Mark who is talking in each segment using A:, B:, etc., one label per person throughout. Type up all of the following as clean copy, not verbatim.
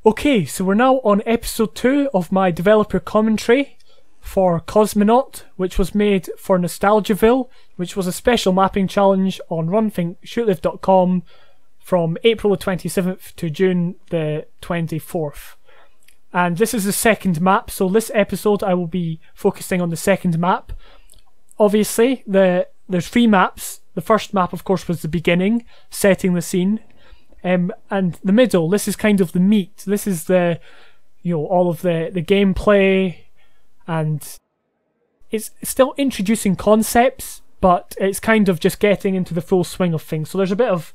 A: Okay, so we're now on episode 2 of my developer commentary for Cosmonaut, which was made for NostalgiaVille, which was a special mapping challenge on runthinkshootlive.com from April the 27th to June the 24th. And this is the second map, so this episode I will be focusing on the second map. Obviously, there's 3 maps. The first map, of course, was the beginning, setting the scene. And the middle, this is kind of the meat. This is the, all of the gameplay, and it's still introducing concepts, but it's kind of just getting into the full swing of things. So there's a bit of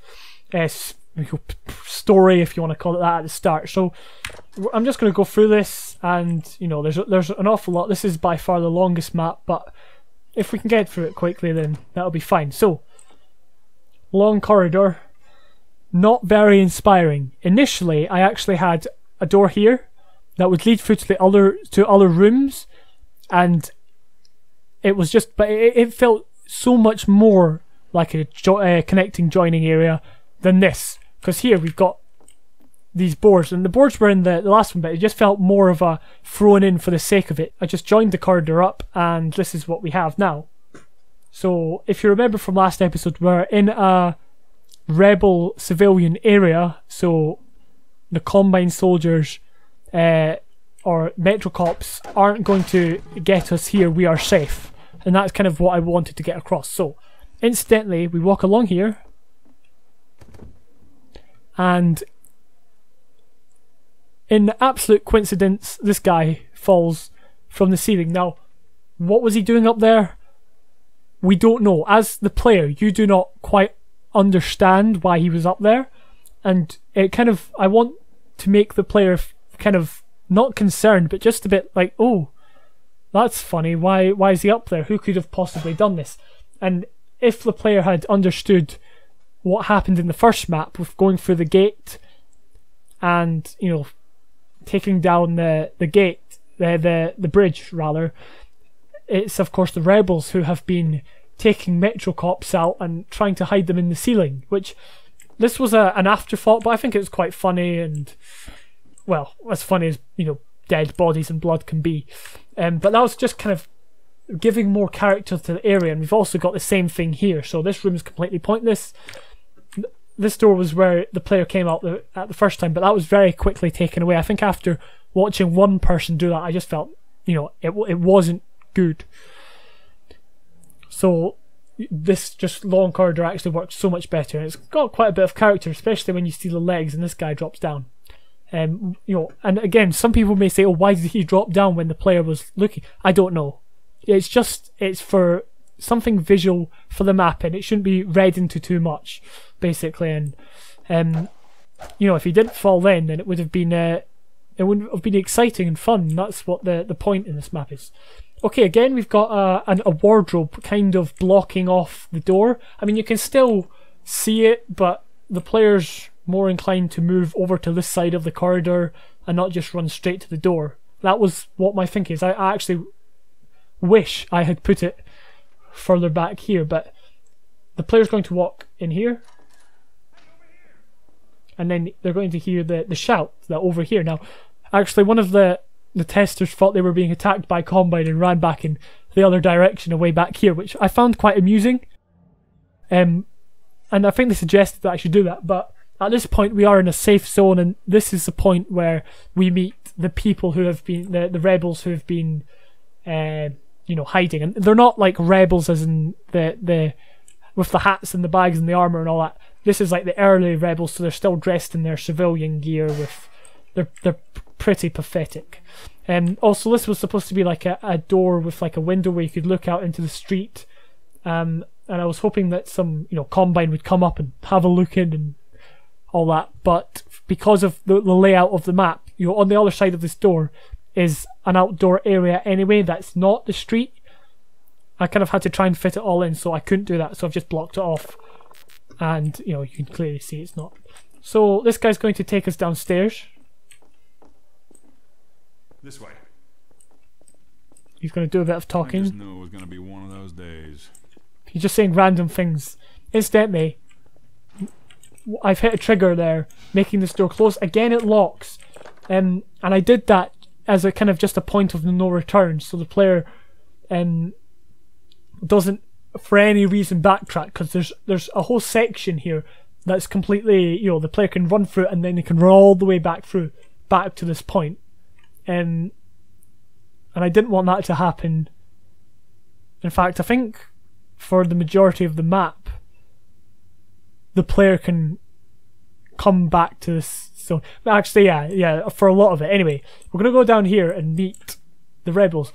A: story, if you want to call it that, at the start. So I'm just going to go through this, and there's an awful lot. This is by far the longest map, but if we can get through it quickly, then that'll be fine. So, long corridor. Not very inspiring. Initially, I actually had a door here that would lead through to the other rooms, and it was just, but it felt so much more like a connecting joining area than this, because here we've got these boards, and the boards were in the last one, but it just felt more of a thrown in for the sake of it. I just joined the corridor up, and this is what we have now. So if you remember from last episode, we're in a rebel civilian area, so the Combine soldiers or Metro Cops aren't going to get us here. We are safe, and that's kind of what I wanted to get across. So incidentally, we walk along here, and in absolute coincidence, this guy falls from the ceiling. Now, what was he doing up there? We don't know. As the player, you do not quite understand why he was up there, and it kind of, I want to make the player kind of not concerned, but just a bit like, oh, that's funny, why is he up there, who could have possibly done this? And if the player had understood what happened in the first map with going through the gate and taking down the gate, the bridge rather, it's of course the rebels who have been taking Metro Cops out and trying to hide them in the ceiling, which this was an afterthought, but I think it was quite funny, and well, as funny as dead bodies and blood can be. But that was just kind of giving more character to the area, and we've also got the same thing here. So this room is completely pointless. This door was where the player came out at the first time, but that was very quickly taken away. I think after watching one person do that, I just felt it wasn't good. So this just long corridor actually works so much better, and it's got quite a bit of character, especially when you see the legs and this guy drops down. And again, some people may say, oh, why did he drop down when the player was looking? I don't know. It's for something visual for the map, and it shouldn't be read into too much, basically. And if he didn't fall then it would have been it wouldn't have been exciting and fun. That's what the point in this map is. Okay, again, we've got a wardrobe kind of blocking off the door. I mean, you can still see it, but the player's more inclined to move over to this side of the corridor and not just run straight to the door. That was what my thinking is. I actually wish I had put it further back here, but the player's going to walk in here, and then they're going to hear the shout that over here. Now, actually, one of the testers thought they were being attacked by Combine and ran back in the other direction away back here, which I found quite amusing. And I think they suggested that I should do that, but at this point we are in a safe zone, and this is the point where we meet the people who have been, the rebels who have been hiding. And they're not like rebels as in the with the hats and the bags and the armor and all that. This is like the early rebels, so they're still dressed in their civilian gear with they're pretty pathetic. Also, this was supposed to be like a door with like a window where you could look out into the street, and I was hoping that some Combine would come up and have a look in and all that, but because of the layout of the map, on the other side of this door is an outdoor area anyway that's not the street. I kind of had to try and fit it all in, so I couldn't do that, so I've just blocked it off, and you can clearly see it's not. So this guy's going to take us downstairs.
B: This way.
A: He's going to do a bit of talking.
B: I just knew it was going to be one of those days.
A: He's just saying random things. Incidentally, I've hit a trigger there, making this door close. Again, it locks. and I did that as a kind of just a point of no return, so the player doesn't for any reason backtrack, because there's a whole section here that's completely, you know, the player can run through it and then they can run all the way back to this point. And I didn't want that to happen. In fact, I think for the majority of the map, the player can come back to this zone. But actually, yeah, for a lot of it. Anyway, we're going to go down here and meet the rebels.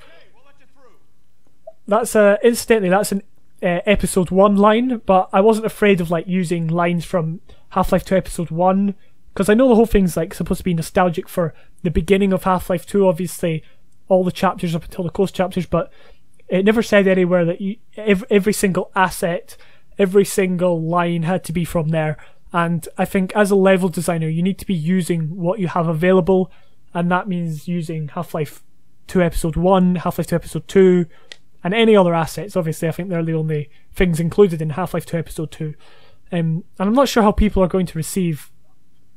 A: That's incidentally, that's an episode 1 line, but I wasn't afraid of like using lines from Half-Life 2 episode 1, because I know the whole thing's like supposed to be nostalgic for the beginning of Half-Life 2, obviously all the chapters up until the Coast chapters, but it never said anywhere that every single asset, every single line had to be from there. And I think as a level designer, you need to be using what you have available, and that means using Half-Life 2 episode 1, Half-Life 2 episode 2, and any other assets. Obviously, I think they're the only things included in Half-Life 2 episode 2. And I'm not sure how people are going to receive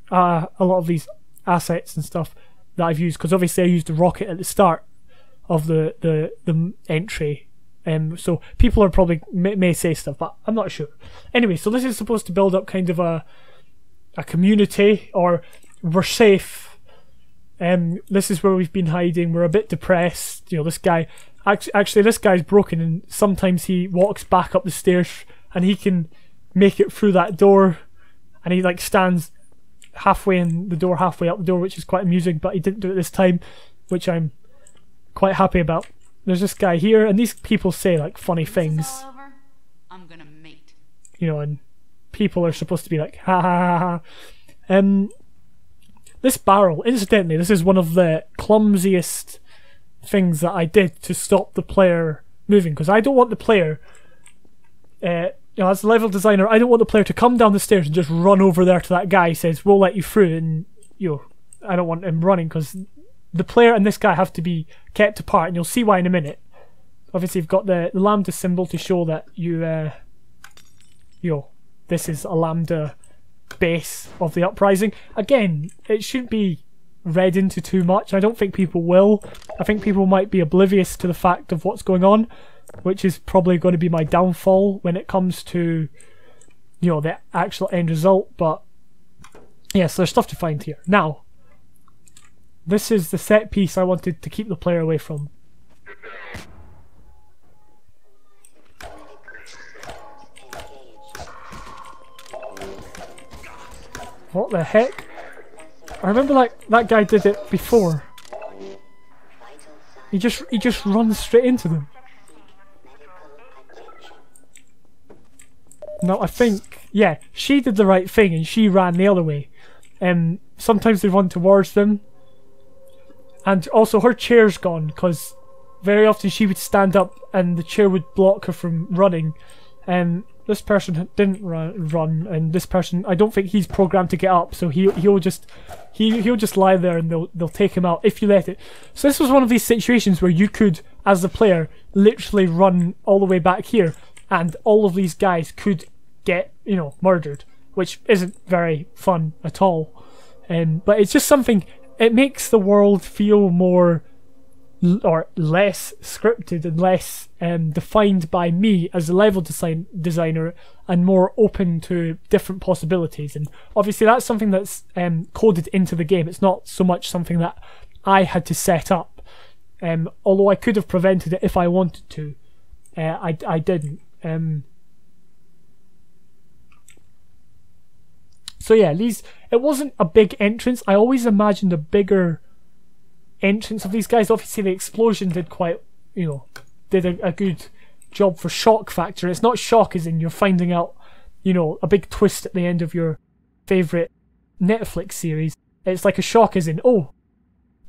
A: a lot of these assets and stuff that I've used, because obviously I used the rocket at the start of the entry. So people are probably may say stuff, but I'm not sure. Anyway, so this is supposed to build up kind of a community, or we're safe. This is where we've been hiding. We're a bit depressed. You know, this guy. Actually, this guy's broken, and sometimes he walks back up the stairs, and he can make it through that door, and he like stands halfway in the door, halfway up the door, which is quite amusing. But he didn't do it this time, which I'm quite happy about. There's this guy here, and these people say like funny things.
C: I'm gonna mate.
A: You know, and people are supposed to be like ha ha ha ha. This barrel, incidentally, this is one of the clumsiest things that I did to stop the player moving, because I don't want the player, you know, as a level designer, I don't want the player to come down the stairs and just run over there to that guy who says we'll let you through, and you know, I don't want him running, because the player and this guy have to be kept apart, and you'll see why in a minute. Obviously, you've got the lambda symbol to show that you know, this is a lambda base of the uprising. Again, it shouldn't be read into too much. I don't think people will. I think people might be oblivious to the fact of what's going on, which is probably going to be my downfall when it comes to, you know, the actual end result. But yes, there's stuff to find here. Now, this is the set piece I wanted to keep the player away from. What the heck? I remember like that guy did it before. He just runs straight into them. No, I think, yeah, she did the right thing and she ran the other way. Sometimes they run towards them. And also her chair's gone, because very often she would stand up and the chair would block her from running. This person didn't run, and this person, I don't think he's programmed to get up, so he'll just lie there, and they'll take him out if you let it. So this was one of these situations where you could, as the player, literally run all the way back here, and all of these guys could get, you know, murdered, which isn't very fun at all. But it's just something. It makes the world feel more, or less scripted and less defined by me as a level designer, and more open to different possibilities. And obviously that's something that's coded into the game. It's not so much something that I had to set up, although I could have prevented it if I wanted to. I didn't. So yeah, it wasn't a big entrance. I always imagined a bigger entrance of these guys. Obviously the explosion did quite, you know, did a good job for shock factor. It's not shock as in you're finding out, you know, a big twist at the end of your favourite Netflix series. It's like a shock as in, oh,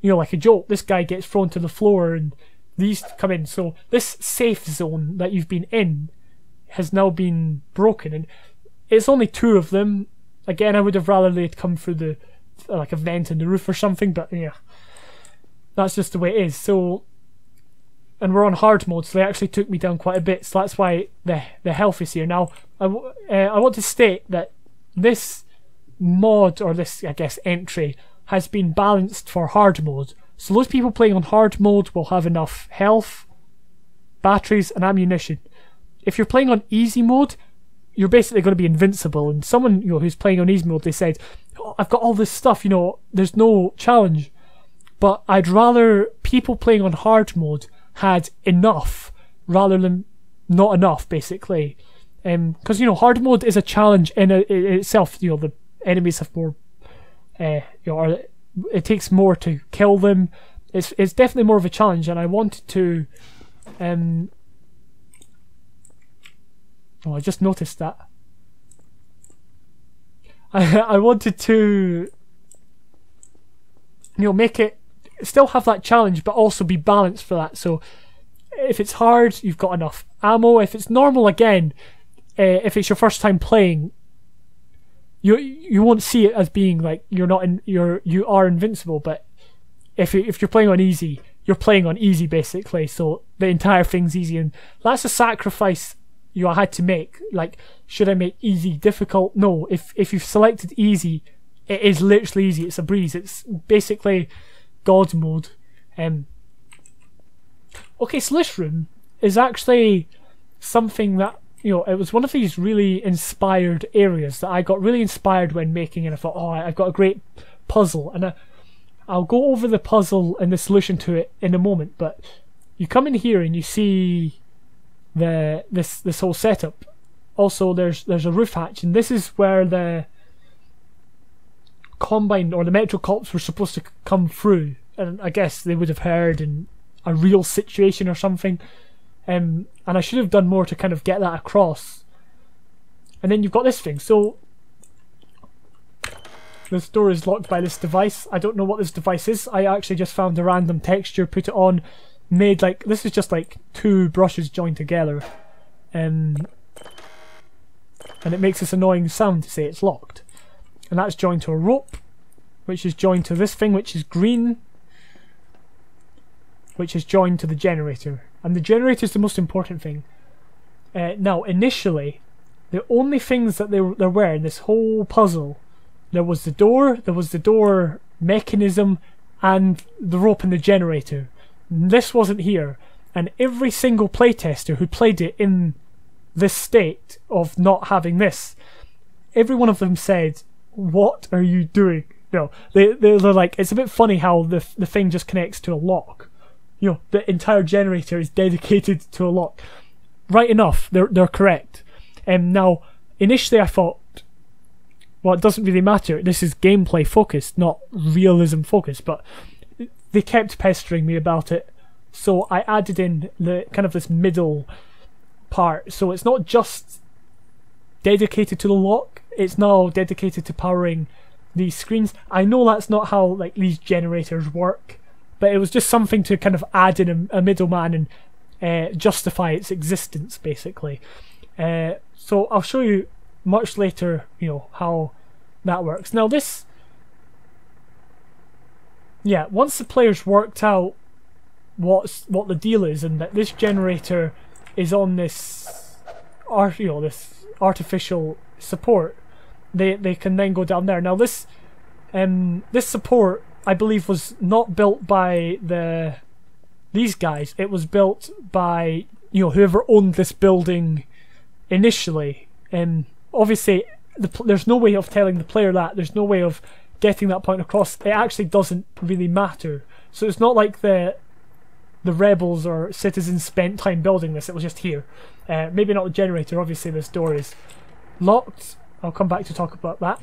A: you know, like a joke, this guy gets thrown to the floor and these come in. So this safe zone that you've been in has now been broken, and it's only 2 of them. Again, I would have rather they'd come through like a vent in the roof or something, but yeah, that's just the way it is. So, and we're on hard mode, so they actually took me down quite a bit, so that's why the health is here. Now, I want to state that this mod, or this, I guess, entry, has been balanced for hard mode. So those people playing on hard mode will have enough health, batteries and ammunition. If you're playing on easy mode, you're basically going to be invincible. And someone who's playing on easy mode, they said, oh, I've got all this stuff, there's no challenge. But I'd rather people playing on hard mode had enough rather than not enough, basically. Because hard mode is a challenge in itself. The enemies have more, or it takes more to kill them. It's definitely more of a challenge, and I wanted to. I just noticed that. I wanted to, make it still have that challenge, but also be balanced for that. So if it's hard, you've got enough ammo. If it's normal, again, if it's your first time playing, you won't see it as being like you are invincible. But if you're playing on easy, you're playing on easy basically. So the entire thing's easy, and that's a sacrifice I had to make. Like, should I make easy difficult? No. If you've selected easy, it is literally easy. It's a breeze. It's basically God mode. Okay, so this room is actually something that, it was one of these really inspired areas that I got really inspired when making, and I thought, oh, I've got a great puzzle, and I'll go over the puzzle and the solution to it in a moment. But you come in here and you see this whole setup. Also, there's a roof hatch, and this is where the Combine or the Metro Cops were supposed to come through, and I guess they would have heard in a real situation or something. And I should have done more to kind of get that across. And then you've got this thing. So this door is locked by this device. I don't know what this device is. I actually just found a random texture, put it on, made like, this is just like two brushes joined together. And it makes this annoying sound to say it's locked. And that's joined to a rope, which is joined to this thing, which is green, which is joined to the generator. And the generator is the most important thing. Now, initially, the only things that there were in this whole puzzle, there was the door mechanism, and the rope and the generator. This wasn't here. And every single playtester who played it in this state of not having this, every one of them said, what are you doing? No, they're like, it's a bit funny how the thing just connects to a lock. The entire generator is dedicated to a lock. Right enough, they're correct. Now, initially I thought, well, it doesn't really matter. This is gameplay focused, not realism focused. But they kept pestering me about it, so I added in the kind of this middle part. So it's not just dedicated to the lock. It's now dedicated to powering these screens. I know that's not how like these generators work, but it was just something to kind of add in a middleman and justify its existence, basically. So I'll show you much later, how that works. Now this, once the players worked out what the deal is, and that this generator is on this, this artificial support, they can then go down there. Now this support, I believe, was not built by these guys. It was built by whoever owned this building initially. Obviously, there's no way of telling the player that. There's no way of getting that point across. It actually doesn't really matter. So it's not like the rebels or citizens spent time building this. It was just here. Maybe not the generator. Obviously, this door is locked. I'll come back to talk about that.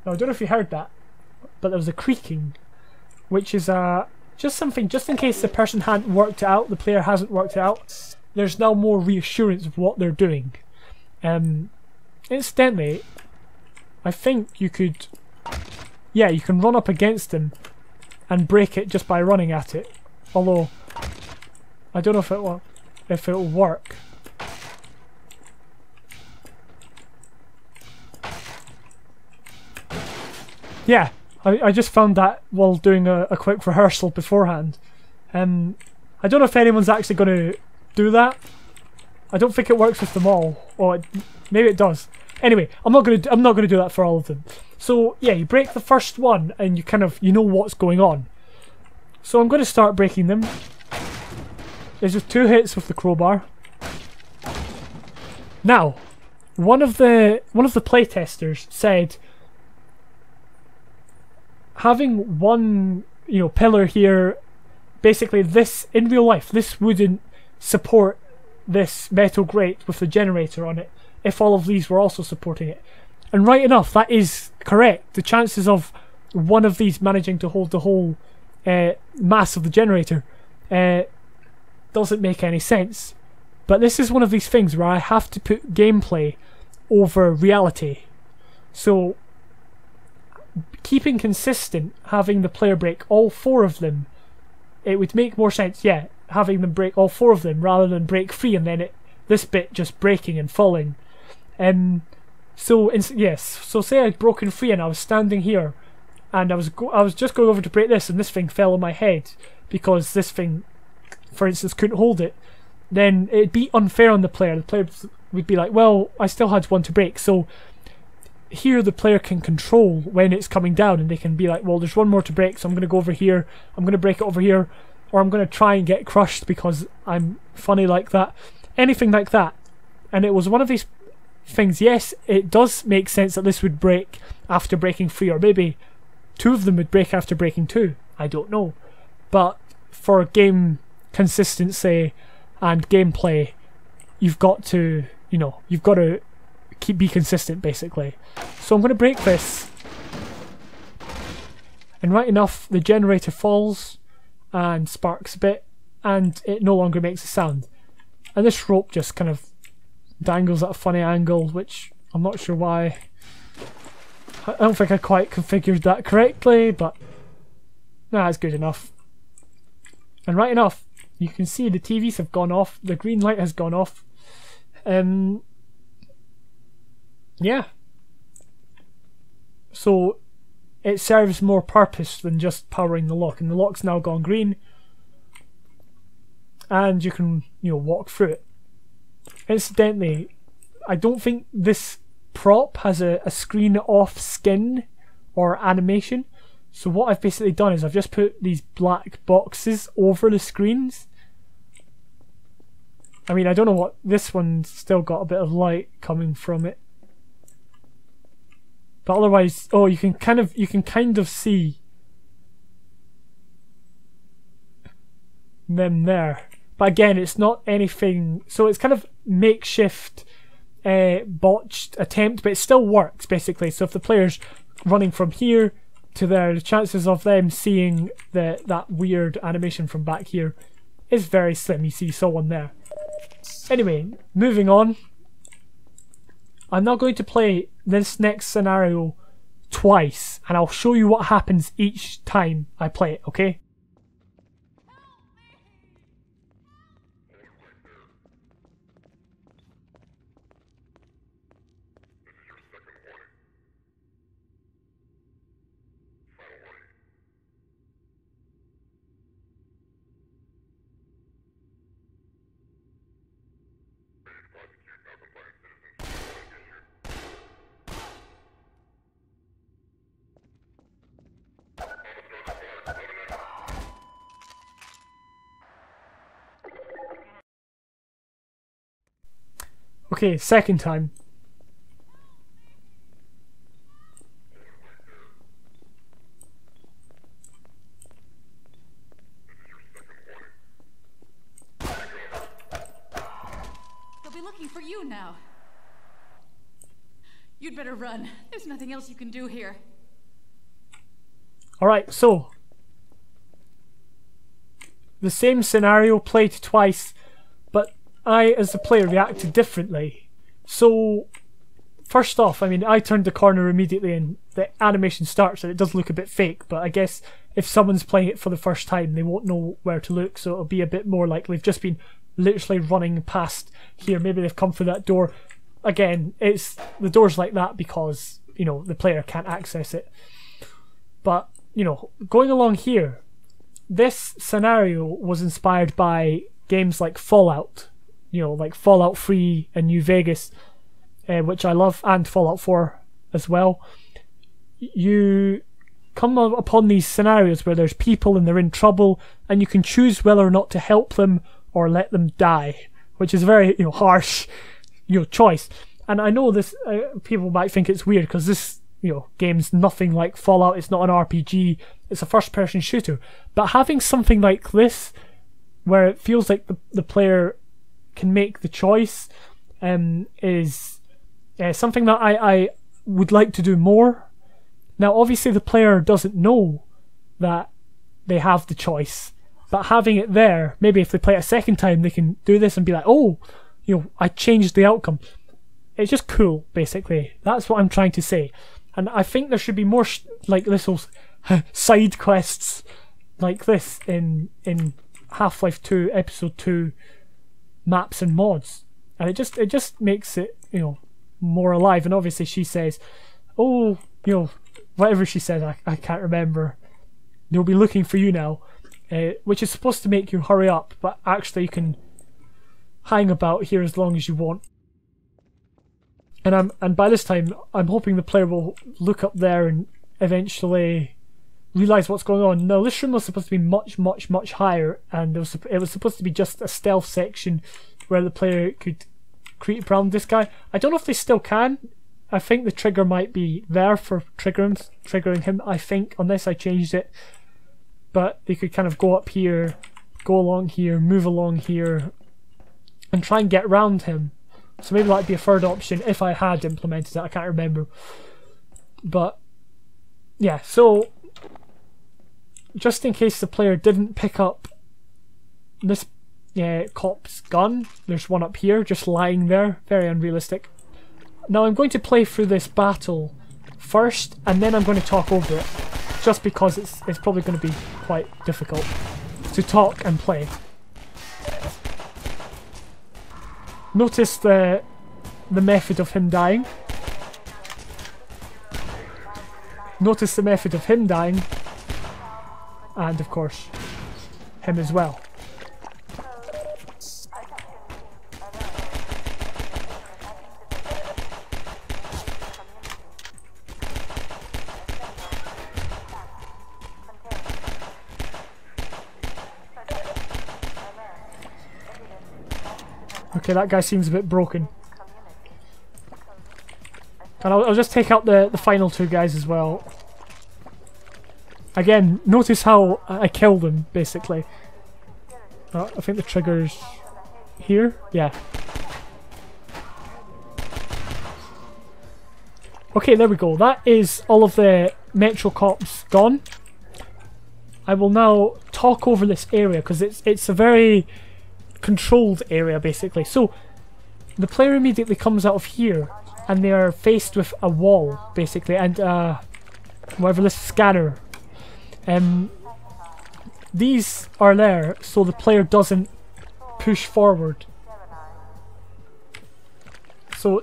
A: Now, I don't know if you heard that, but there was a creaking, which is just something, just in case the person hadn't worked it out, the player hasn't worked it out, there's now more reassurance of what they're doing. Incidentally, I think you could, you can run up against them and break it just by running at it. Although, I don't know if it'll work. Yeah, I just found that while doing a quick rehearsal beforehand. I don't know if anyone's actually going to do that. I don't think it works with them all. Or maybe it does. Anyway, I'm not gonna do that for all of them. So yeah, you break the first one and you know what's going on. So I'm gonna start breaking them. There's just 2 hits with the crowbar. Now, one of the playtesters said having one pillar here, basically this in real life, this wouldn't support this metal grate with the generator on it if all of these were also supporting it. And right enough, that is correct. The chances of one of these managing to hold the whole mass of the generator doesn't make any sense. But this is one of these things where I have to put gameplay over reality. So keeping consistent, having the player break all 4 of them, it would make more sense, yeah, having them break all 4 of them rather than break 3 and then this bit just breaking and falling. So say I'd broken 3 and I was standing here and I was just going over to break this and this thing fell on my head because this thing, for instance, couldn't hold it. Then it'd be unfair on the player. The player would be like, well, I still had 1 to break. So here the player can control when it's coming down and they can be like, well, there's 1 more to break, so I'm going to go over here, I'm going to break it over here, or I'm going to try and get crushed because I'm funny like that. Anything like that. And it was one of these things, yes, it does make sense that this would break after breaking 3, or maybe 2 of them would break after breaking 2. I don't know. But for game consistency and gameplay, you've got to be consistent, basically. So I'm going to break this, and right enough the generator falls and sparks a bit and it no longer makes a sound, and this rope just kind of dangles at a funny angle, which I'm not sure why. I don't think I quite configured that correctly, but nah, it's good enough. And right enough, you can see the TVs have gone off, the green light has gone off. Yeah. So it serves more purpose than just powering the lock, and the lock's now gone green. And you can, walk through it. Incidentally, I don't think this prop has a screen off skin or animation. So what I've basically done is I've just put these black boxes over the screens. I mean, I don't know what, this one's still got a bit of light coming from it. But otherwise, oh, you can kind of see them there. But again, it's not anything, so it's kind of makeshift, botched attempt, but it still works basically. So if the player's running from here to there, the chances of them seeing that weird animation from back here is very slim. You saw one there. Anyway, moving on. I'm now going to play this next scenario twice, and I'll show you what happens each time I play it, okay? Okay, second time.
C: They'll be looking for you now. You'd better run. There's nothing else you can do here.
A: Alright, so the same scenario played twice, but I, as the player, reacted differently. So, first off, I mean, I turned the corner immediately and the animation starts and it does look a bit fake, but I guess if someone's playing it for the first time, they won't know where to look, so it'll be a bit more like they've just been literally running past here. Maybe they've come through that door. Again, the door's like that because, the player can't access it. But, going along here, this scenario was inspired by games like Fallout. Like Fallout 3 and New Vegas. which I love, and Fallout 4 as well. You come upon these scenarios where there's people and they're in trouble, and you can choose whether or not to help them or let them die, which is a very harsh choice. And I know this people might think it's weird because this game's nothing like Fallout. It's not an RPG. It's a first-person shooter. But having something like this, where it feels like the player can make the choice, is something that I would like to do more. Now, obviously, the player doesn't know that they have the choice, but having it there, maybe if they play it a second time, they can do this and be like, oh, I changed the outcome. It's just cool, basically. That's what I'm trying to say. And I think there should be more like little side quests like this in Half-Life 2 Episode 2 maps and mods, and it just makes it more alive. And obviously she says, oh, whatever she says, I can't remember, they'll be looking for you now, which is supposed to make you hurry up, but actually you can hang about here as long as you want. And by this time I'm hoping the player will look up there and eventually realise what's going on. Now, this room was supposed to be much, much, much higher, and it was supposed to be just a stealth section where the player could creep around this guy. I don't know if they still can. I think the trigger might be there for triggering him, I think, unless I changed it. But they could kind of go up here, go along here, move along here, and try and get around him. So maybe that'd be a third option if I had implemented it. I can't remember. But yeah, so just in case the player didn't pick up this cop's gun, there's one up here just lying there. Very unrealistic. Now I'm going to play through this battle first, and then I'm going to talk over it, just because it's probably going to be quite difficult to talk and play. Notice the method of him dying. Notice the method of him dying. And of course, him as well. Okay, that guy seems a bit broken. And I'll just take out the final two guys as well. Again, notice how I kill them, basically. I think the trigger's here? Yeah. Okay, there we go. That is all of the Metro Cops gone. I will now talk over this area, because it's a very controlled area, basically. So the player immediately comes out of here, and they are faced with a wall, basically, and whatever this scanner. These are there so the player doesn't push forward. So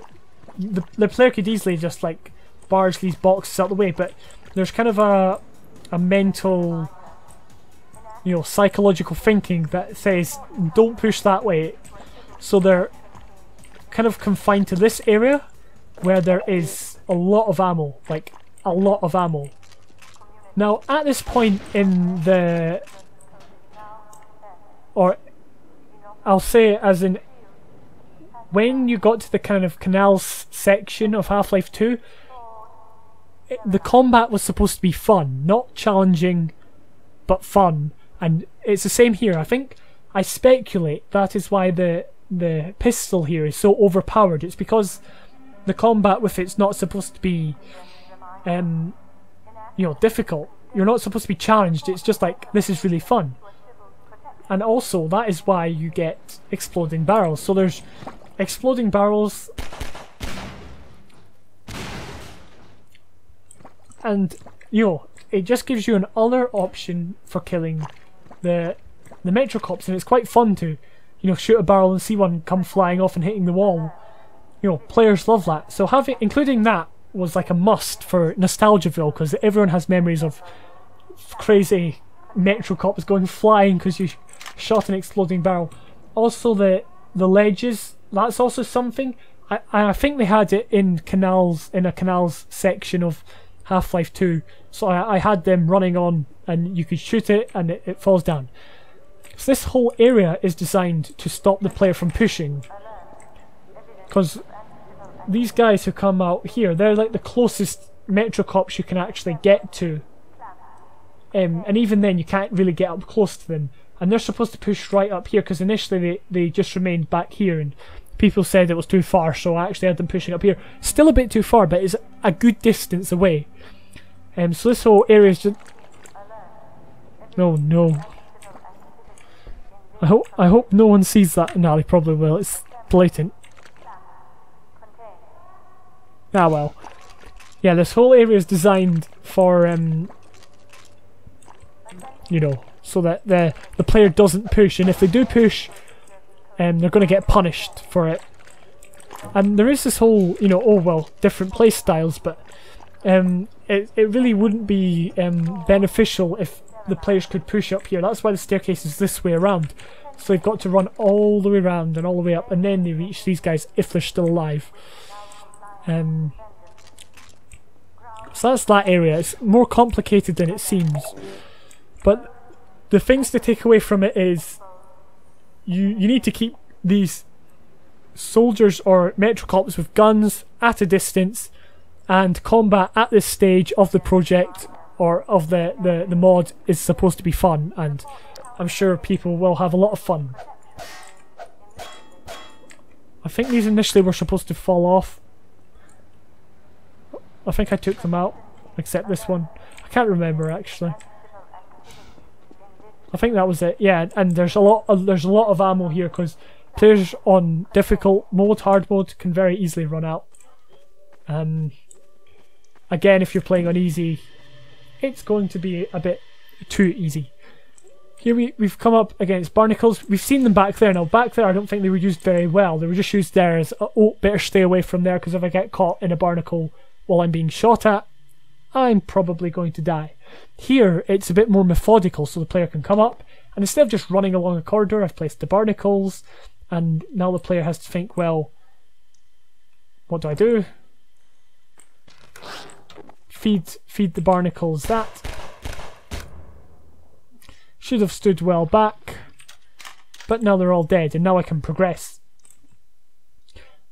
A: the player could easily just like barge these boxes out the way, but there's kind of a mental, psychological thinking that says don't push that way. So they're kind of confined to this area where there is a lot of ammo, like a lot of ammo. Now at this point in the, or I'll say as in when you got to the kind of canals section of Half-Life 2, the combat was supposed to be fun, not challenging, but fun. And it's the same here. I think, I speculate that is why the pistol here is so overpowered. It's because the combat with it's not supposed to be difficult. You're not supposed to be challenged. It's just like, this is really fun. And also that is why you get exploding barrels. So there's exploding barrels, and it just gives you another option for killing the Metro Cops, and it's quite fun to shoot a barrel and see one come flying off and hitting the wall. Players love that. So including that was like a must for NostalgiaVille, because everyone has memories of crazy Metro Cops going flying because you shot an exploding barrel. Also the ledges, that's also something. I think they had it in canals, in a canals section of Half-Life 2. So I had them running on, and you could shoot it and it falls down. So this whole area is designed to stop the player from pushing. Because these guys who come out here, they're like the closest Metro Cops you can actually get to. And even then you can't really get up close to them. And they're supposed to push right up here, because initially they just remained back here and people said it was too far, so I actually had them pushing up here. Still a bit too far, but it's a good distance away. So this whole area is just... Oh no. I hope no one sees that. No, they probably will. It's blatant. Ah well. Yeah, this whole area is designed for, you know, so that the player doesn't push, and if they do push, they're going to get punished for it. And there is this whole, you know, oh well, different play styles, but it really wouldn't be beneficial if the players could push up here. That's why the staircase is this way around. So they've got to run all the way around and all the way up, and then they reach these guys if they're still alive. So that's that area. It's more complicated than it seems. But the things to take away from it is you need to keep these soldiers or Metro Cops with guns at a distance, and combat at this stage of the project or of the mod is supposed to be fun, and I'm sure people will have a lot of fun. I think these initially were supposed to fall off. I think I took them out, except this one. I can't remember actually. I think that was it. Yeah, and there's a lot of ammo here because players on difficult mode, hard mode, can very easily run out. Again, if you're playing on easy, it's going to be a bit too easy. Here we've come up against barnacles. We've seen them back there. Now back there I don't think they were used very well. They were just used there as, oh, better stay away from there, because if I get caught in a barnacle while I'm being shot at, I'm probably going to die. Here it's a bit more methodical, so the player can come up, and instead of just running along a corridor, I've placed the barnacles, and now the player has to think, well, what do I do? Feed the barnacles that. Should have stood well back, but now they're all dead, and now I can progress.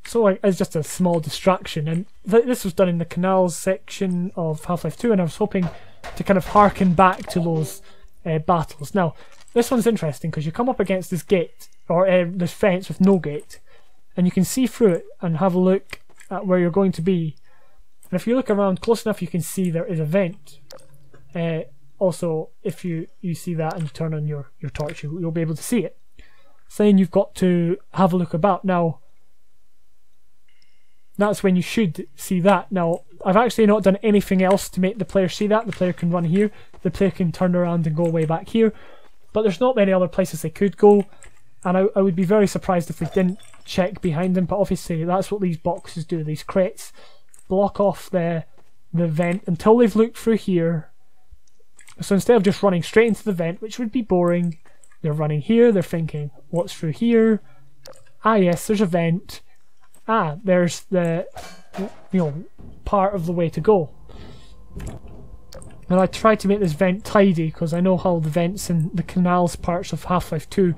A: So it's just a small distraction, and this was done in the canals section of Half-Life 2, and I was hoping to kind of harken back to those battles. Now, this one's interesting because you come up against this gate, or this fence with no gate, and you can see through it and have a look at where you're going to be. And if you look around close enough, you can see there is a vent. Also, if you see that and you turn on your torch, you'll be able to see it. So then you've got to have a look about. Now, that's when you should see that. Now, I've actually not done anything else to make the player see that. The player can run here, the player can turn around and go way back here, but there's not many other places they could go, and I would be very surprised if they didn't check behind them, but obviously that's what these boxes do. These crates block off the vent until they've looked through here. So instead of just running straight into the vent, which would be boring, they're running here, they're thinking, what's through here? Ah yes, there's a vent. Ah, there's the, you know, part of the way to go. And I tried to make this vent tidy, because I know how the vents in the canals parts of Half-Life 2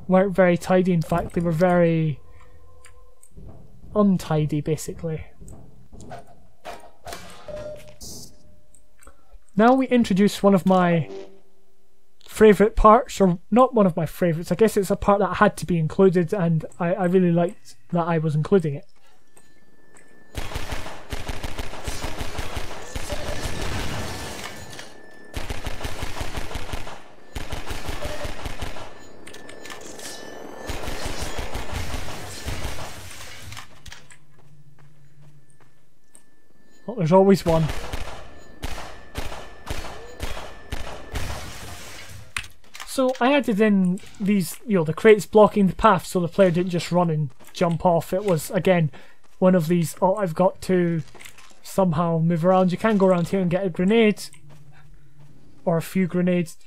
A: weren't very tidy. In fact, they were very untidy, basically. Now we introduce one of my favourite parts, or not one of my favourites, I guess it's a part that had to be included, and I really liked that I was including it. Well, there's always one. So I added in these, you know, the crates blocking the path so the player didn't just run and jump off. It was, again, one of these, oh, I've got to somehow move around. You can go around here and get a grenade, or a few grenades.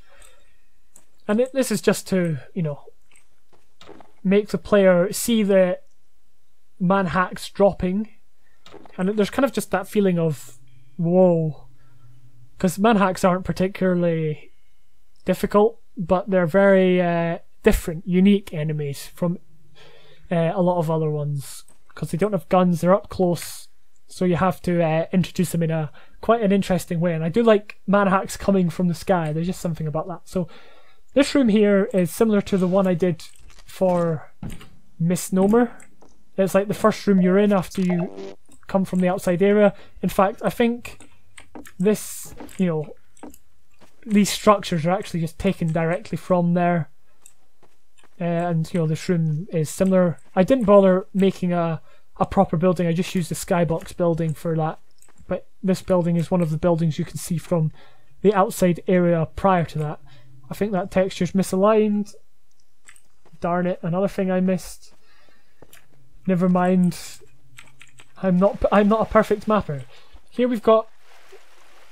A: And this is just to, you know, make the player see the manhacks dropping, and there's kind of just that feeling of whoa, because manhacks aren't particularly difficult, but they're very different, unique enemies from a lot of other ones, because they don't have guns, they're up close, so you have to introduce them in a quite an interesting way. And I do like manhacks coming from the sky, there's just something about that. So this room here is similar to the one I did for Misnomer. It's like the first room you're in after you come from the outside area. In fact, I think this, you know, these structures are actually just taken directly from there. And, you know, this room is similar. I didn't bother making a proper building, I just used the skybox building for that. But this building is one of the buildings you can see from the outside area prior to that. I think that texture's misaligned. Darn it, another thing I missed. Never mind. I'm not a perfect mapper. Here we've got,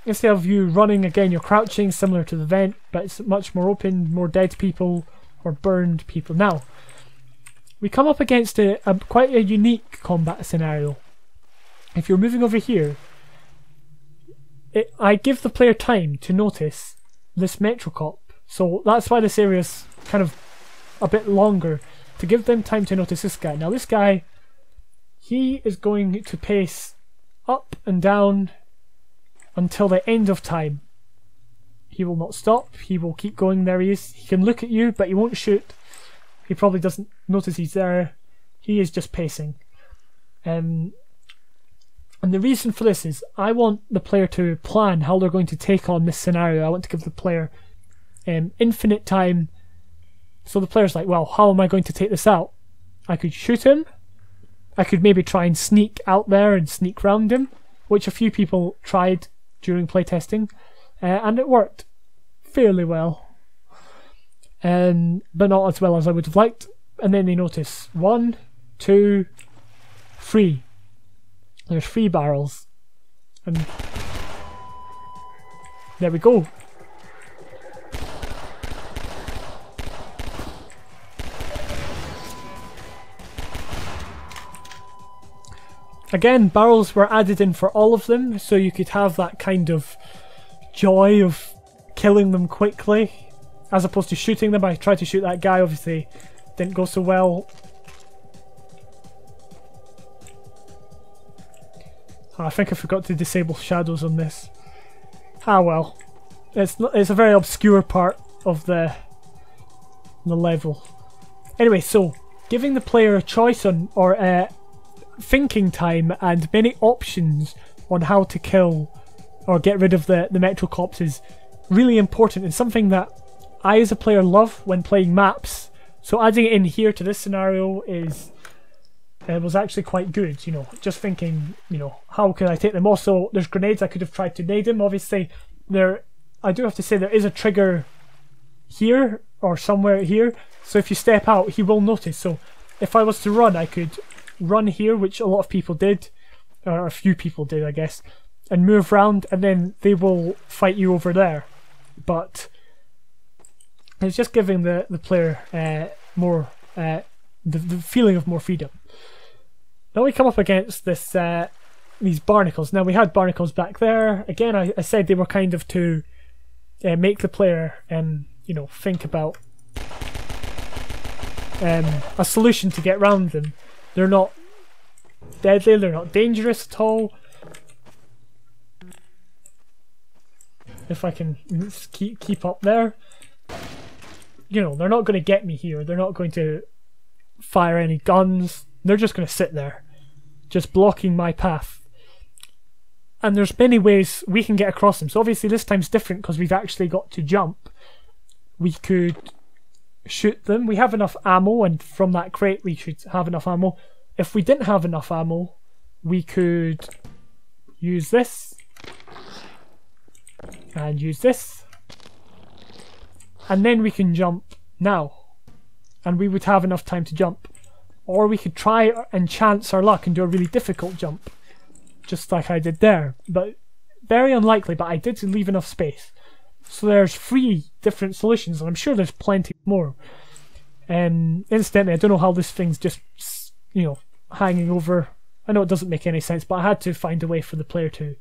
A: instead of you running again, you're crouching, similar to the vent, but it's much more open, more dead people or burned people. Now, we come up against quite a unique combat scenario. If you're moving over here, I give the player time to notice this Metrocop. So that's why this area's kind of a bit longer, to give them time to notice this guy. Now this guy, he is going to pace up and down until the end of time. He will not stop, he will keep going. There he is. He can look at you, but he won't shoot. He probably doesn't notice he's there. He is just pacing. And the reason for this is I want the player to plan how they're going to take on this scenario. I want to give the player infinite time. So the player's like, well, how am I going to take this out? I could shoot him. I could maybe try and sneak out there and sneak round him, which a few people tried during playtesting, and it worked fairly well. But not as well as I would have liked. And then they notice 1, 2, 3. There's 3 barrels. And there we go. Again, barrels were added in for all of them, so you could have that kind of joy of killing them quickly, as opposed to shooting them. I tried to shoot that guy, obviously didn't go so well. Oh, I think I forgot to disable shadows on this. Ah well, it's a very obscure part of the level. Anyway, so giving the player a choice on, or thinking time and many options on how to kill or get rid of the Metrocops is really important, and something that I as a player love when playing maps. So adding it in here to this scenario was actually quite good, you know, just thinking, you know, how can I take them? Also, there's grenades, I could have tried to nade him. Obviously, I do have to say there is a trigger here or somewhere here, so if you step out, he will notice. So if I was to run, I could run here, which a lot of people did, or a few people did, I guess, and move around, and then they will fight you over there. But it's just giving the player more the feeling of more freedom. Now we come up against this these barnacles. Now we had barnacles back there. Again, I said they were kind of to make the player you know, think about a solution to get around them. They're not deadly, they're not dangerous at all. If I can keep up there, you know, they're not going to get me here. They're not going to fire any guns. They're just going to sit there, just blocking my path. And there's many ways we can get across them. So obviously this time's different because we've actually got to jump. We could shoot them. We have enough ammo, and from that crate we should have enough ammo. If we didn't have enough ammo, we could use this and use this, and then we can jump now, and we would have enough time to jump. Or we could try and chance our luck and do a really difficult jump, just like I did there, but very unlikely. But I did leave enough space. So there's 3 different solutions, and I'm sure there's plenty more. Incidentally, I don't know how this thing's just, you know, hanging over. I know it doesn't make any sense, but I had to find a way for the player to,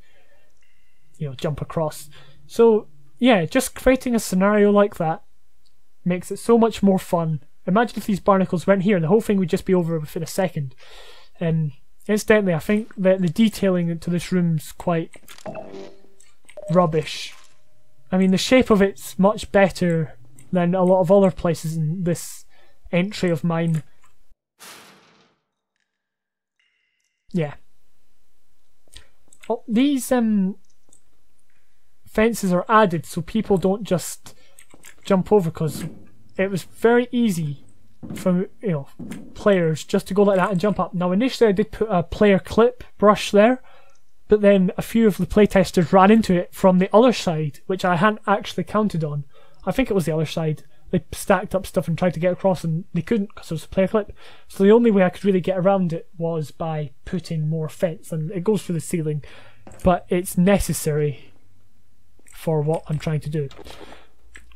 A: jump across. So yeah, just creating a scenario like that makes it so much more fun. Imagine if these barnacles went here, the whole thing would just be over within a second. Incidentally, I think that the detailing into this room's quite rubbish. I mean, the shape of it's much better than a lot of other places in this entry of mine. Yeah. Oh, these fences are added so people don't just jump over, because it was very easy for players just to go like that and jump up. Now initially I did put a player clip brush there, but then a few of the playtesters ran into it from the other side, which I hadn't actually counted on. I think it was the other side. They stacked up stuff and tried to get across, and they couldn't because it was a player clip. So the only way I could really get around it was by putting more fence, and it goes through the ceiling, but it's necessary for what I'm trying to do.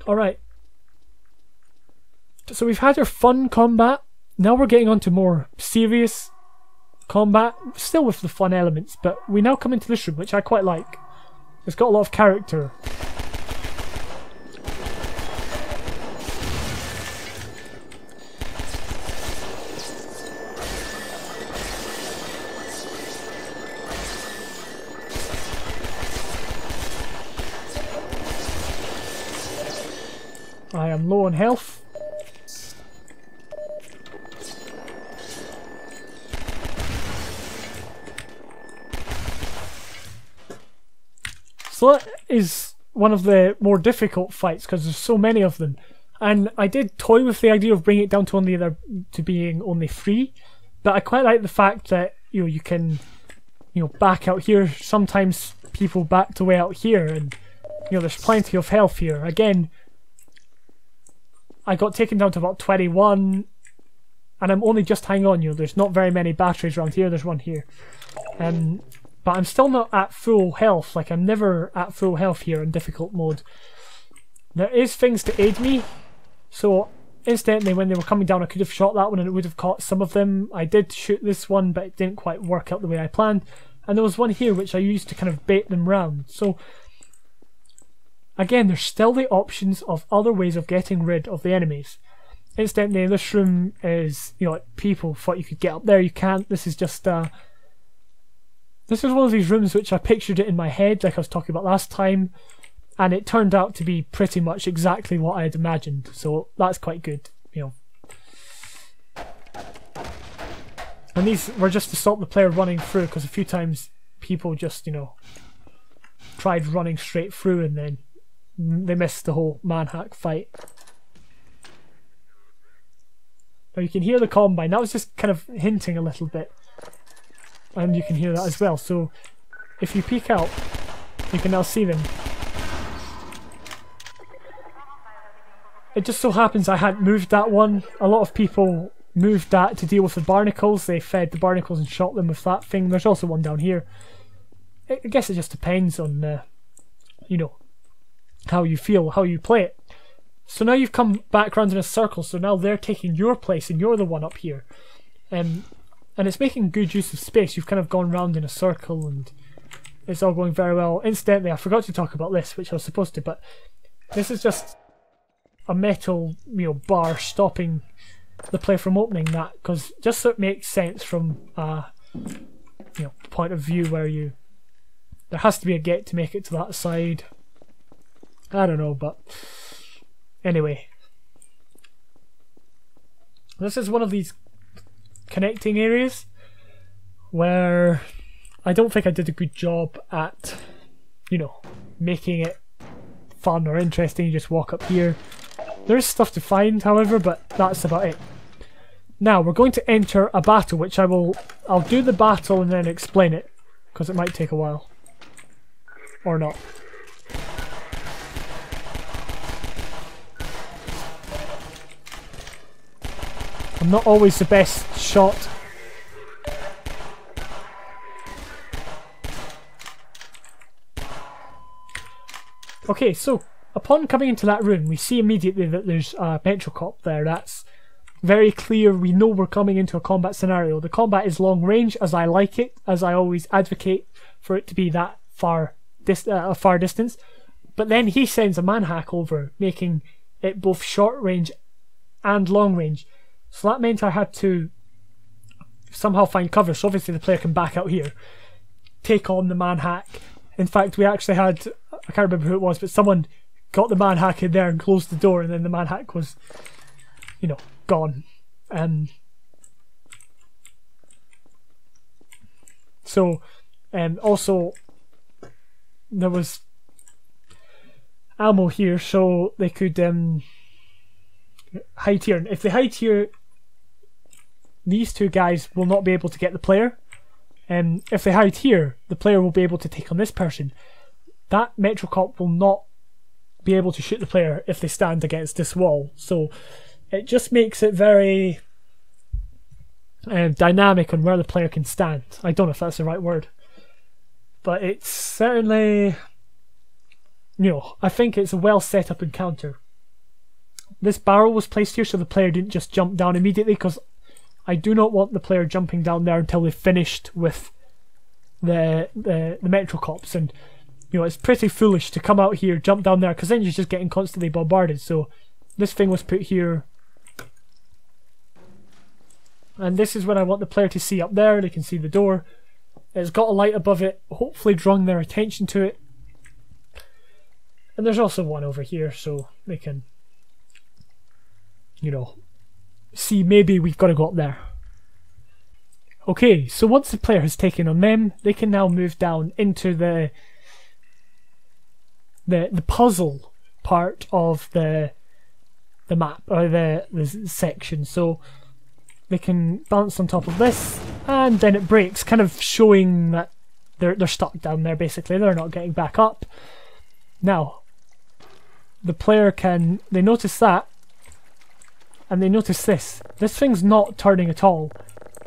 A: Alright. So we've had our fun combat. Now we're getting on to more serious combat, still with the fun elements, but we now come into this room, which I quite like. It's got a lot of character. I am low on health. So that is one of the more difficult fights because there's so many of them. And I did toy with the idea of bringing it down to being only 3, but I quite like the fact that you can back out here. Sometimes people backed away out here, and there's plenty of health here. Again, I got taken down to about 21, and I'm only just hanging on. There's not very many batteries around here. There's one here, but I'm still not at full health. Like, I'm never at full health here in difficult mode. There is things to aid me, so instantly when they were coming down I could have shot that one and it would have caught some of them. I did shoot this one, but it didn't quite work out the way I planned, and there was one here which I used to kind of bait them round. So again, there's still the options of other ways of getting rid of the enemies. Incidentally, this room is, like people thought you could get up there, you can't. This is just this is one of these rooms which I pictured it in my head, like I was talking about last time, and it turned out to be pretty much exactly what I had imagined, so that's quite good, And these were just to stop the player running through, because a few times people just, tried running straight through and then they missed the whole manhack fight. Now you can hear the combine. That was just kind of hinting a little bit, and you can hear that as well. So if you peek out, you can now see them. It just so happens I hadn't moved that one. A lot of people moved that to deal with the barnacles. They fed the barnacles and shot them with that thing. There's also one down here. I guess it just depends on how you feel, how you play it. So now you've come back around in a circle, so now they're taking your place and you're the one up here. And it's making good use of space. You've kind of gone round in a circle and it's all going very well. Incidentally, I forgot to talk about this, which I was supposed to, but this is just a metal bar stopping the player from opening that, because just so it makes sense from point of view where there has to be a gate to make it to that side. I don't know, but anyway, this is one of these connecting areas where I don't think I did a good job at making it fun or interesting. You just walk up here. There is stuff to find, however, but that's about it. Now we're going to enter a battle, which I'll do the battle and then explain it, because it might take a while or not. I'm not always the best shot. Okay, so upon coming into that room, we see immediately that there's a petrol cop there. That's very clear. We know we're coming into a combat scenario. The combat is long range, as I like it, as I always advocate for it to be that far distance. But then he sends a manhack over, making it both short range and long range. So that meant I had to somehow find cover. So obviously the player can back out here, take on the manhack. In fact, we actually had, I can't remember who it was, but someone got the manhack in there and closed the door, and then the manhack was, you know, gone. So also there was ammo here, so they could hide here. And if they hide here, these two guys will not be able to get the player. If they hide here, the player will be able to take on this person. That Metro Cop will not be able to shoot the player if they stand against this wall. So it just makes it very dynamic on where the player can stand. I don't know if that's the right word, but it's certainly, you know, I think it's a well set up encounter. This barrel was placed here so the player didn't just jump down immediately, because I do not want the player jumping down there until they've finished with the Metro Cops. And you know, it's pretty foolish to come out here, jump down there, because then you're just getting constantly bombarded. So this thing was put here, and this is what I want the player to see up there. They can see the door. It's got a light above it, hopefully drawing their attention to it. And there's also one over here, so they can, you know, see maybe we've got to go up there. Okay, so once the player has taken on them, they can now move down into the puzzle part of the map, or the section. So they can bounce on top of this, and then it breaks, kind of showing that they're stuck down there. Basically, they're not getting back up. Now, the player can, they notice that, and they notice this. This thing's not turning at all,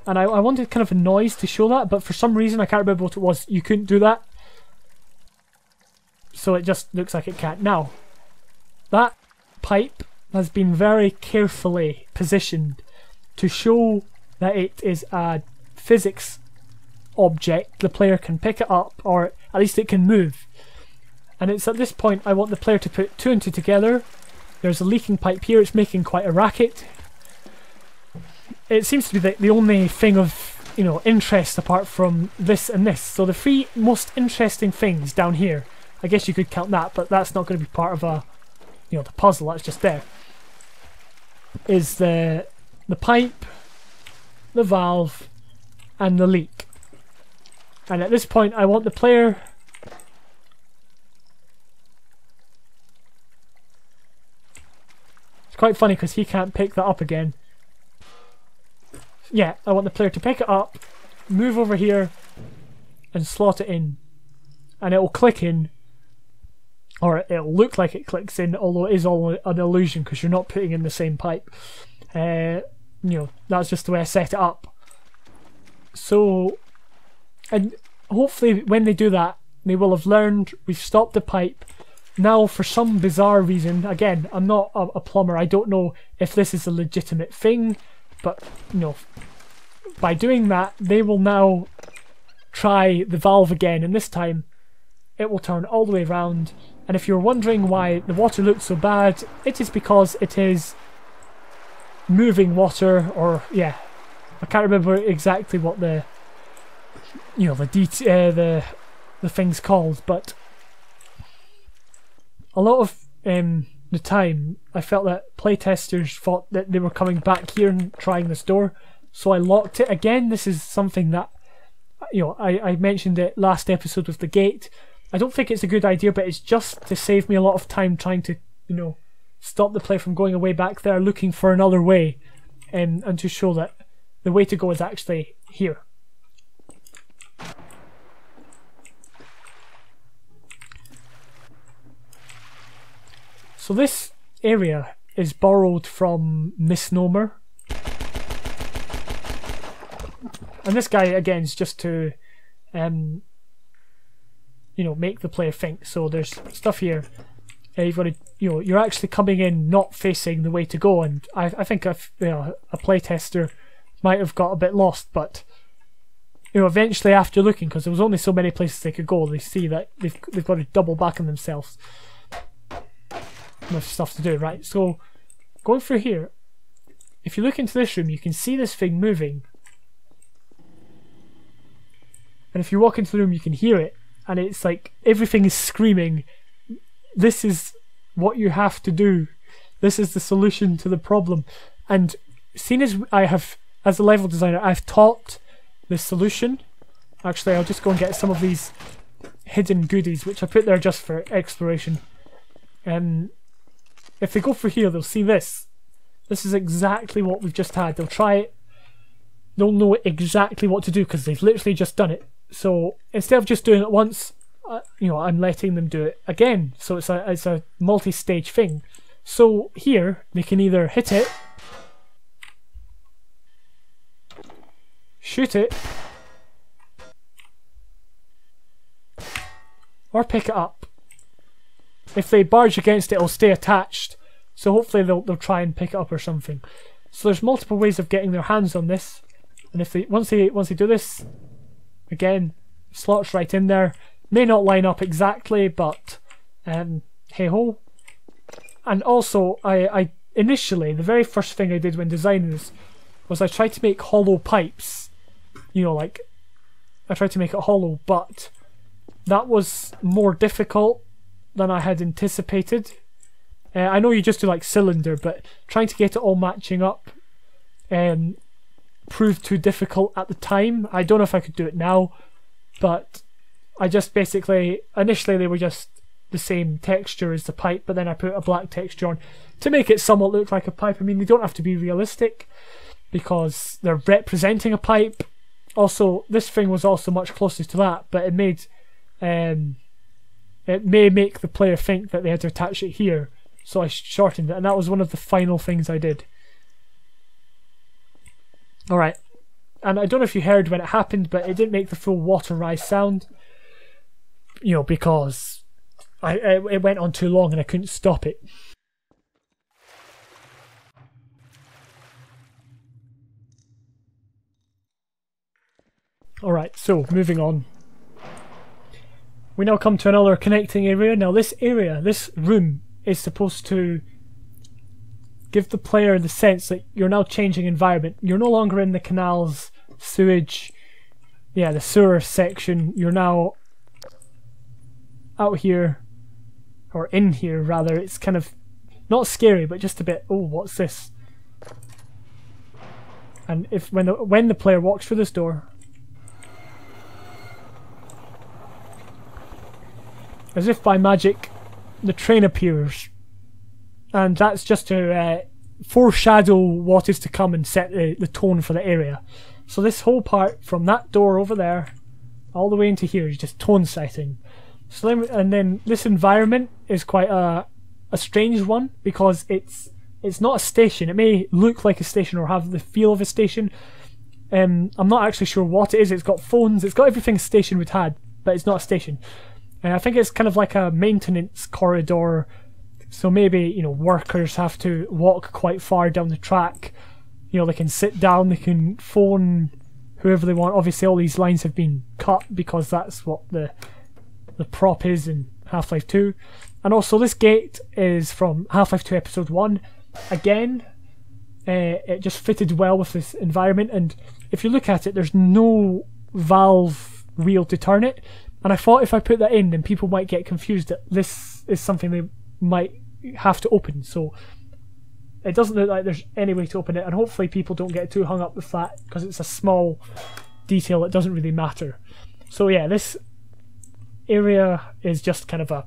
A: and I wanted kind of a noise to show that, but for some reason, I can't remember what it was, you couldn't do that. So it just looks like it can't. Now, that pipe has been very carefully positioned to show that it is a physics object. The player can pick it up, or at least it can move. And it's at this point I want the player to put two and two together. There's a leaking pipe here, it's making quite a racket. It seems to be the only thing of, you know, interest apart from this and this. So the three most interesting things down here, I guess you could count that, but that's not going to be part of a, you know, the puzzle, that's just there. Is the pipe, the valve, and the leak. And at this point I want the player quite funny because he can't pick that up again. Yeah, I want the player to pick it up, move over here, and slot it in. And it will click in, or it'll look like it clicks in, although it is all an illusion because you're not putting in the same pipe. You know, that's just the way I set it up. So, and hopefully when they do that, they will have learned we've stopped the pipe. Now, for some bizarre reason, again, I'm not a plumber, I don't know if this is a legitimate thing, but, you know, by doing that, they will now try the valve again, and this time it will turn all the way around. And if you're wondering why the water looks so bad, it is because it is moving water, or, yeah, I can't remember exactly what the, you know, the thing's called, but a lot of the time I felt that playtesters thought that they were coming back here and trying this door, so I locked it again. This is something that, you know, I mentioned it last episode with the gate. I don't think it's a good idea, but it's just to save me a lot of time trying to, you know, stop the play from going away back there looking for another way, and to show that the way to go is actually here. So this area is borrowed from Misnomer. And this guy, again, is just to, you know, make the player think. So there's stuff here. you've got to, you're actually coming in not facing the way to go, and I think a playtester might have got a bit lost, but eventually after looking, because there was only so many places they could go, they see that they've got to double back on themselves with stuff to do. Right, so going through here, if you look into this room, you can see this thing moving, and if you walk into the room, you can hear it, and it's like everything is screaming, this is what you have to do, this is the solution to the problem. And seeing as as a level designer, I've taught the solution. Actually, I'll just go and get some of these hidden goodies, which I put there just for exploration. If they go through here, they'll see this. This is exactly what we've just had. They'll try it. They'll know exactly what to do because they've literally just done it. So instead of just doing it once, I'm letting them do it again. So it's a multi-stage thing. So here they can either hit it, shoot it, or pick it up. If they barge against it, it'll stay attached. So hopefully they'll try and pick it up or something. So there's multiple ways of getting their hands on this. And if once they do this, again, slots right in there. May not line up exactly, but hey ho. And also, I initially, the very first thing I did when designing this was I tried to make hollow pipes. Like I tried to make it hollow, but that was more difficult than I had anticipated. I know you just do like cylinder, but trying to get it all matching up proved too difficult at the time. I don't know if I could do it now, but I just basically, initially they were just the same texture as the pipe, but then I put a black texture on to make it somewhat look like a pipe. I mean, they don't have to be realistic because they're representing a pipe. Also, this thing was also much closer to that, but it may make the player think that they had to attach it here, so I shortened it, and that was one of the final things I did. Alright, and I don't know if you heard when it happened, but it didn't make the full water rise sound, because it went on too long and I couldn't stop it. Alright, so moving on. We now come to another connecting area. Now this room, is supposed to give the player the sense that you're now changing environment. You're no longer in the canals, sewage, the sewer section. You're now out here, or in here rather. It's kind of not scary, but just a bit, oh, what's this? And when the player walks through this door, as if by magic, the train appears, and that's just to foreshadow what is to come and set the tone for the area. So this whole part from that door over there all the way into here is just tone setting. So then this environment is quite a strange one, because it's not a station. It may look like a station or have the feel of a station. I'm not actually sure what it is. It's got phones, it's got everything a station would have, but it's not a station. And I think it's kind of like a maintenance corridor, so maybe workers have to walk quite far down the track. They can sit down, they can phone whoever they want. Obviously all these lines have been cut because that's what the prop is in Half-Life 2. And also this gate is from Half-Life 2 Episode 1. Again, it just fitted well with this environment, and if you look at it, there's no valve wheel to turn it. And I thought if I put that in, then people might get confused that this is something they might have to open. So it doesn't look like there's any way to open it, and hopefully people don't get too hung up with that, because it's a small detail that doesn't really matter. So yeah, this area is just kind of a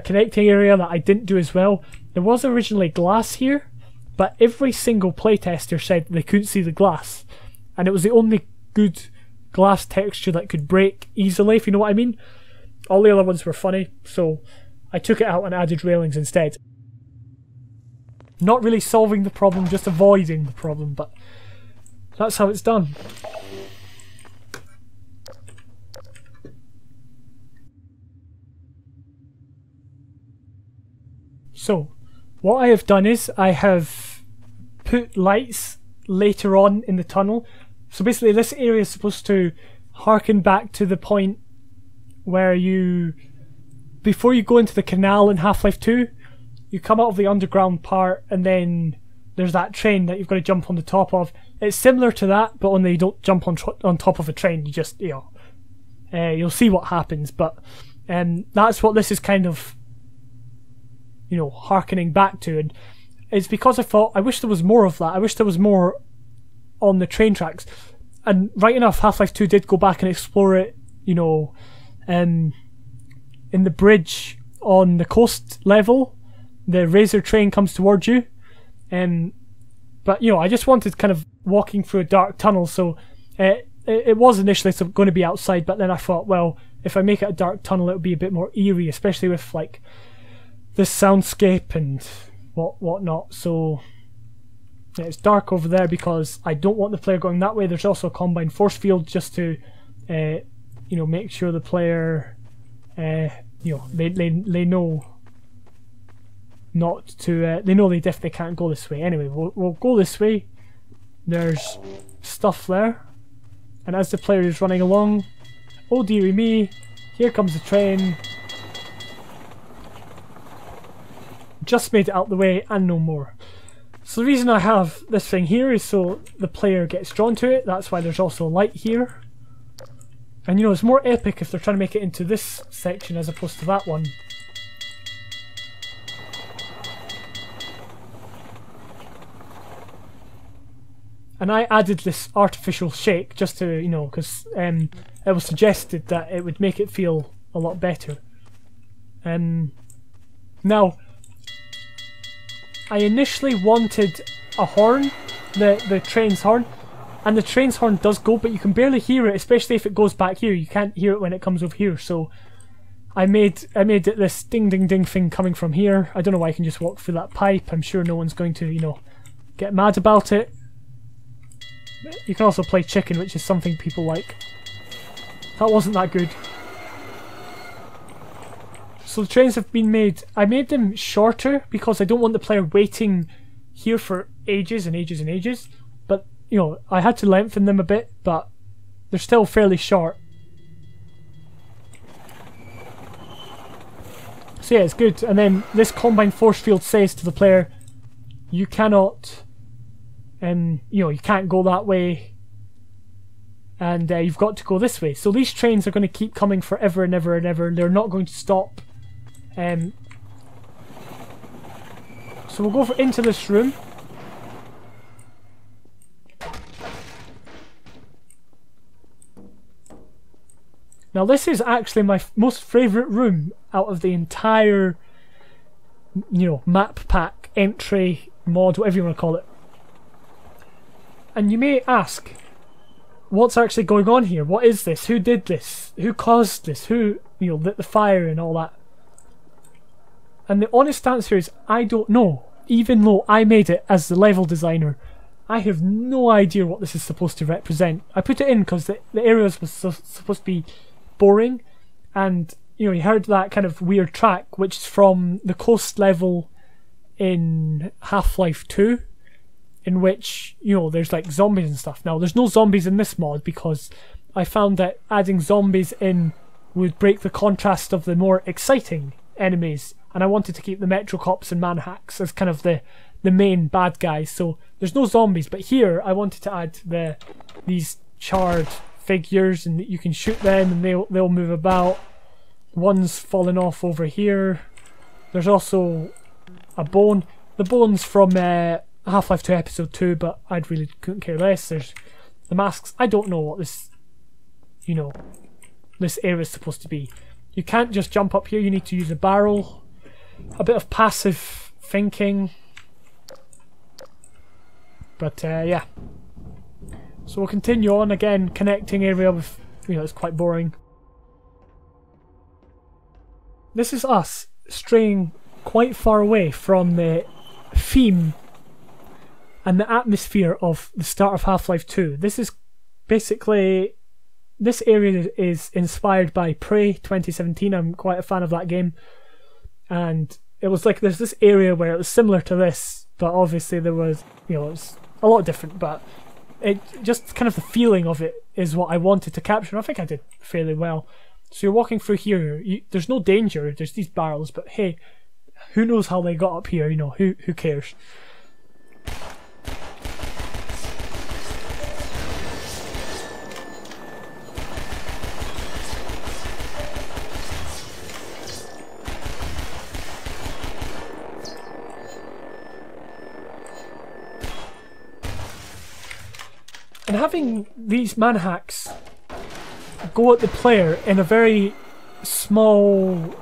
A: connecting area that I didn't do as well. There was originally glass here, but every single playtester said they couldn't see the glass, and it was the only good glass texture that could break easily, if you know what I mean. All the other ones were funny, so I took it out and added railings instead. Not really solving the problem, just avoiding the problem, but that's how it's done. So, what I have done is I have put lights later on in the tunnel. So basically this area is supposed to harken back to the point where you, before you go into the canal in Half-Life 2, you come out of the underground part and then there's that train that you've got to jump on the top of. It's similar to that, but only you don't jump on top of a train, you just, you know, you'll see what happens, but that's what this is kind of, you know, harkening back to. And it's because I thought, I wish there was more of that. I wish there was more on the train tracks. And right enough, Half-Life 2 did go back and explore it, you know, in the bridge on the coast level. The Razor train comes towards you. But, you know, I just wanted kind of walking through a dark tunnel, so it was initially going to be outside, but then I thought, well, if I make it a dark tunnel, it would be a bit more eerie, especially with, like, this soundscape and whatnot. So yeah, it's dark over there because I don't want the player going that way. There's also a combined force field just to, you know, make sure the player, you know, they know not to. They know they definitely can't go this way. Anyway, we'll go this way. There's stuff there, and as the player is running along, oh dearie me, here comes the train. Just made it out the way and no more. So the reason I have this thing here is so the player gets drawn to it. That's why there's also a light here. And you know, it's more epic if they're trying to make it into this section as opposed to that one. And I added this artificial shake just to, you know, because it was suggested that it would make it feel a lot better. Now, I initially wanted a horn, the train's horn, and the train's horn does go, but you can barely hear it, especially if it goes back here. You can't hear it when it comes over here, so I made it this ding ding ding thing coming from here. I don't know why I can just walk through that pipe. I'm sure no one's going to, you know, get mad about it. You can also play chicken, which is something people like. That wasn't that good. So the trains have been made. I made them shorter because I don't want the player waiting here for ages and ages and ages. But, you know, I had to lengthen them a bit, but they're still fairly short. So yeah, it's good. And then this combined force field says to the player, you cannot, you know, you can't go that way, and you've got to go this way. So these trains are going to keep coming forever and ever and ever. They're not going to stop. So we'll go into this room. Now this is actually my most favourite room out of the entire, you know, map pack, entry, mod, whatever you want to call it. And you may ask, what's actually going on here? What is this? Who did this? Who caused this? Who, you know, lit the fire and all that? And the honest answer is, I don't know. Even though I made it as the level designer, I have no idea what this is supposed to represent. I put it in because the areas was supposed to be boring, and you know, you heard that kind of weird track, which is from the coast level in Half-Life 2, in which, you know, there's like zombies and stuff. Now, there's no zombies in this mod because I found that adding zombies in would break the contrast of the more exciting enemies, and I wanted to keep the Metro Cops and Manhacks as kind of the main bad guys. So there's no zombies, but here I wanted to add these charred figures, and you can shoot them and they'll move about. One's fallen off over here. There's also a bone. The bone's from Half-Life 2 Episode 2, but I really couldn't care less. There's the masks. I don't know what this, you know, this area is supposed to be. You can't just jump up here, you need to use a barrel. A bit of passive thinking. But yeah. So we'll continue on again, connecting area with, you know, it's quite boring. This is us straying quite far away from the theme and the atmosphere of the start of Half-Life 2. This is basically, this area is inspired by Prey 2017. I'm quite a fan of that game, and it was like there's this area where it was similar to this, but obviously there was, you know, it's a lot different, but it just kind of the feeling of it is what I wanted to capture, and I think I did fairly well. So you're walking through here, there's no danger, there's these barrels, but hey, who knows how they got up here, you know, who cares? And having these manhacks go at the player in a very small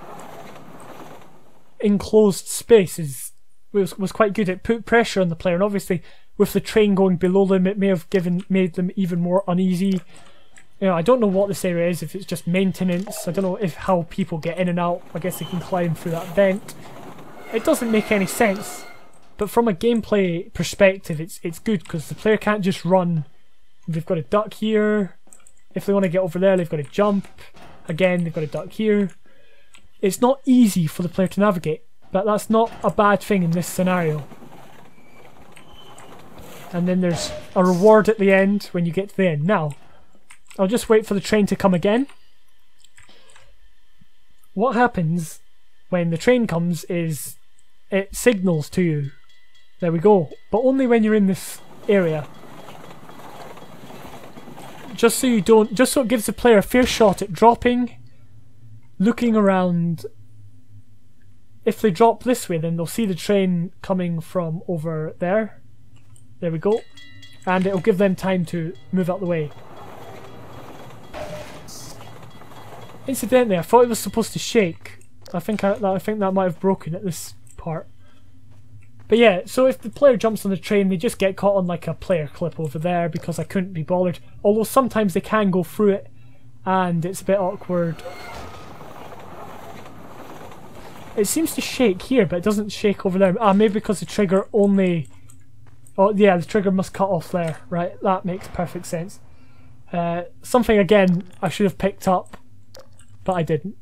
A: enclosed space was quite good. It put pressure on the player, and obviously with the train going below them it may have made them even more uneasy. You know, I don't know what this area is, if it's just maintenance, I don't know how people get in and out. I guess they can climb through that vent. It doesn't make any sense, but from a gameplay perspective it's good because the player can't just run. They've got to duck here. If they want to get over there, they've got to jump. Again, they've got to duck here. It's not easy for the player to navigate, but that's not a bad thing in this scenario. And then there's a reward at the end when you get to the end. Now, I'll just wait for the train to come again. What happens when the train comes is it signals to you. There we go. But only when you're in this area. Just so it gives the player a fair shot at dropping, looking around. If they drop this way, then they'll see the train coming from over there. There we go. And it'll give them time to move out the way. Incidentally, I thought it was supposed to shake. I think that might have broken at this part. But yeah, so if the player jumps on the train, they just get caught on like a player clip over there because I couldn't be bothered. Although sometimes they can go through it and it's a bit awkward. It seems to shake here, but it doesn't shake over there. Ah, maybe because the trigger only... Oh yeah, the trigger must cut off there. Right, that makes perfect sense. Something again I should have picked up, but I didn't.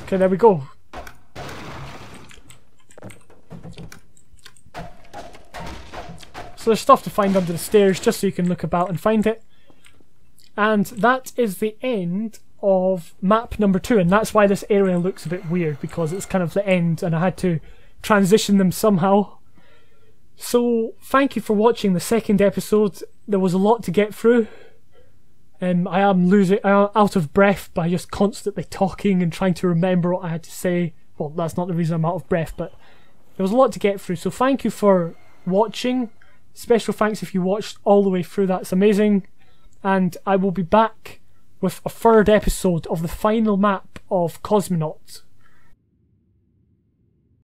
A: Okay, there we go. So there's stuff to find under the stairs just so you can look about and find it. And that is the end of map number 2, and that's why this area looks a bit weird, because it's kind of the end and I had to transition them somehow. So thank you for watching the second episode. There was a lot to get through. I am out of breath by just constantly talking and trying to remember what I had to say. Well, that's not the reason I'm out of breath, but there was a lot to get through. So thank you for watching. Special thanks if you watched all the way through, that's amazing. And I will be back with a third episode of the final map of Cosmonaut.